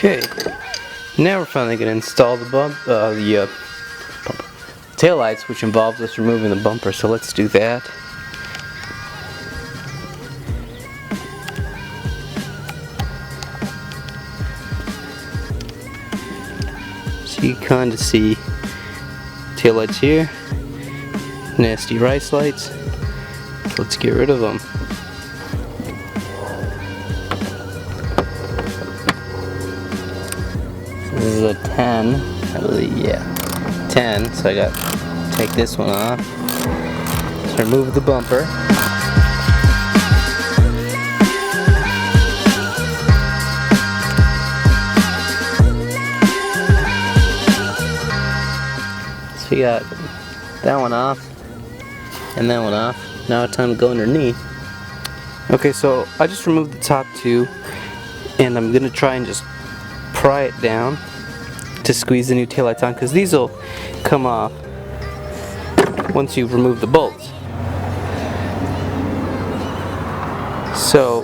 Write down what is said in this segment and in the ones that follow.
Okay, now we're finally going to install the taillights, which involves us removing the bumper, so let's do that. So you kind of see taillights here, nasty rice lights. Let's get rid of them. This is a 10, I believe, yeah, 10, so I got to take this one off. Let's remove the bumper. So we got that one off, and that one off. Now it's time to go underneath. Okay, so I just removed the top two, and I'm going to try and just pry it down to squeeze the new taillights on, because these will come off once you've removed the bolts. So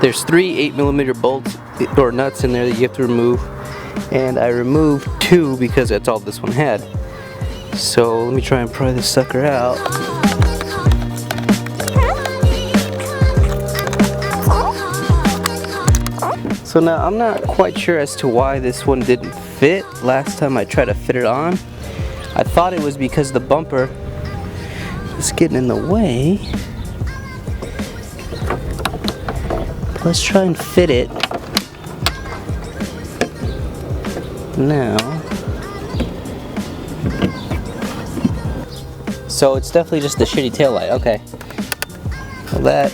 there's 3 8mm bolts or nuts in there that you have to remove, and I removed 2 because that's all this one had. So let me try and pry this sucker out. So now I'm not quite sure as to why this one didn't fit last time I tried to fit it on. I thought it was because the bumper was getting in the way. Let's try and fit it now. So it's definitely just the shitty taillight. Okay. Well, that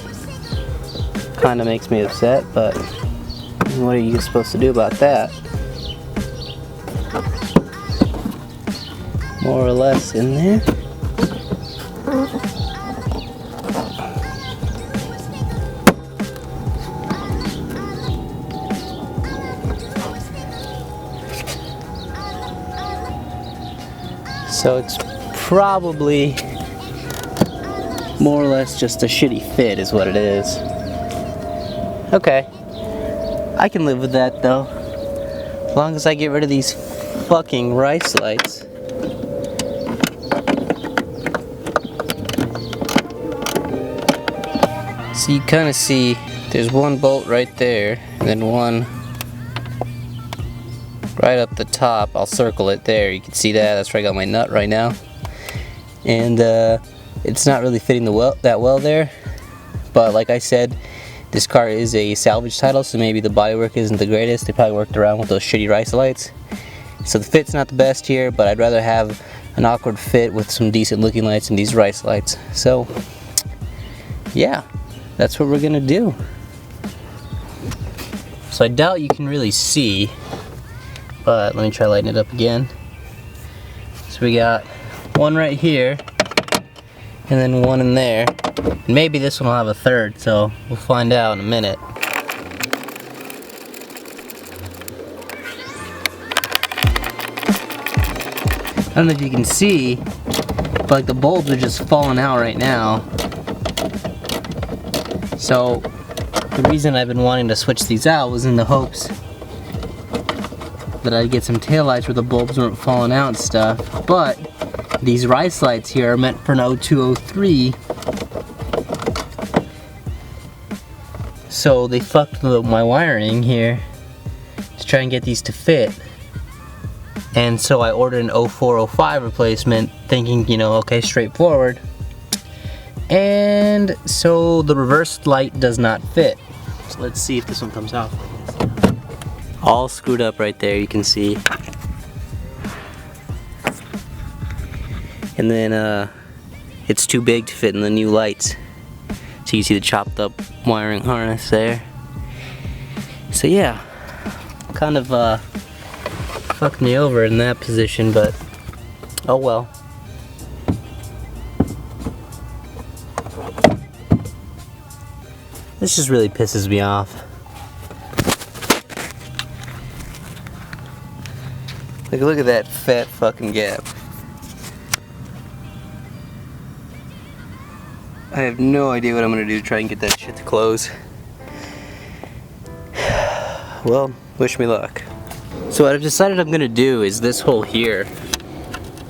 kind of makes me upset, but what are you supposed to do about that? More or less in there. So it's probably more or less just a shitty fit is what it is. Okay. I can live with that though, as long as I get rid of these fucking rice lights. So you kind of see there's one bolt right there, and then one right up the top. I'll circle it there. You can see that. That's where I got my nut right now, and it's not really fitting that well there. But like I said, this car is a salvage title, so maybe the bodywork isn't the greatest. They probably worked around with those shitty rice lights. So the fit's not the best here, but I'd rather have an awkward fit with some decent looking lights than these rice lights. So, yeah, that's what we're gonna do. So I doubt you can really see, but let me try lighting it up again. So we got one right here, and then one in there. And maybe this one will have a third, so we'll find out in a minute. I don't know if you can see, but like the bulbs are just falling out right now. So the reason I've been wanting to switch these out was in the hopes that I'd get some taillights where the bulbs weren't falling out and stuff. But these rice lights here are meant for an 0203. So they fucked with my wiring here to try and get these to fit. And so I ordered an 0405 replacement, thinking, you know, okay, straightforward. And so the reverse light does not fit. So let's see if this one comes out. All screwed up right there, you can see. And then it's too big to fit in the new lights. So you see the chopped up wiring harness there. So yeah, kind of fucked me over in that position, but oh well. This just really pisses me off. Like, look at that fat fucking gap. I have no idea what I'm gonna do to try and get that shit to close. Well, Wish me luck. So what I've decided I'm gonna do is this hole here,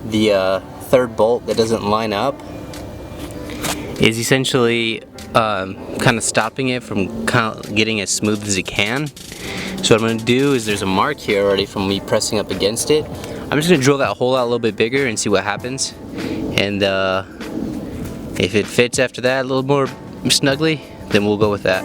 the third bolt that doesn't line up, is essentially kind of stopping it from getting as smooth as it can. So what I'm gonna do is there's a mark here already from me pressing up against it. I'm just gonna drill that hole out a little bit bigger and see what happens. And if it fits after that a little more snugly, then we'll go with that.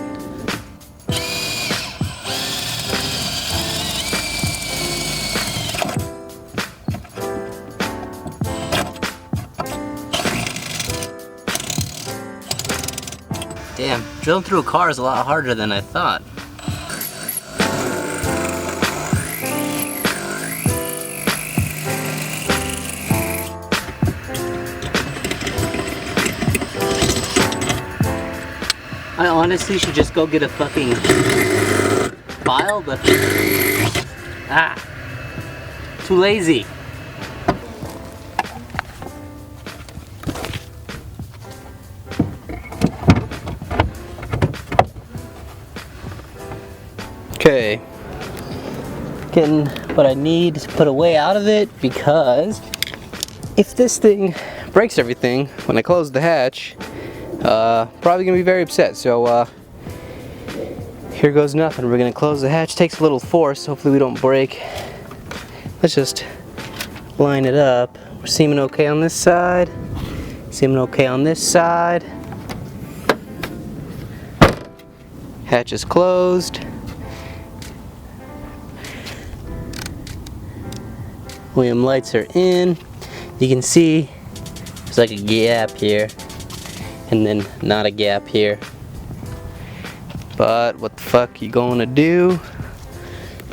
Damn, drilling through a car is a lot harder than I thought. I honestly should just go get a fucking file, but too lazy. Okay, getting what I need to put a way out of it, because if this thing breaks everything when I close the hatch, probably gonna be very upset. So here goes nothing. We're gonna close the hatch. Takes a little force. Hopefully we don't break. Let's just line it up. We're seaming okay on this side. Seaming okay on this side. Hatch is closed. William lights are in. You can see there's like a gap here, and then not a gap here. But what the fuck you gonna do?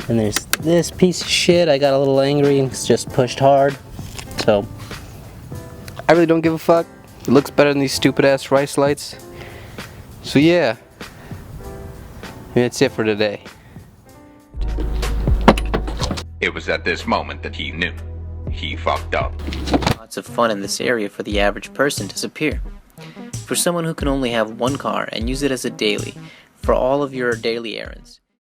And there's this piece of shit. I got a little angry and it's just pushed hard. So I really don't give a fuck. It looks better than these stupid ass rice lights. So yeah, that's it for today. It was at this moment that he knew. He fucked up. Lots of fun in this area for the average person disappear. For someone who can only have one car and use it as a daily, for all of your daily errands.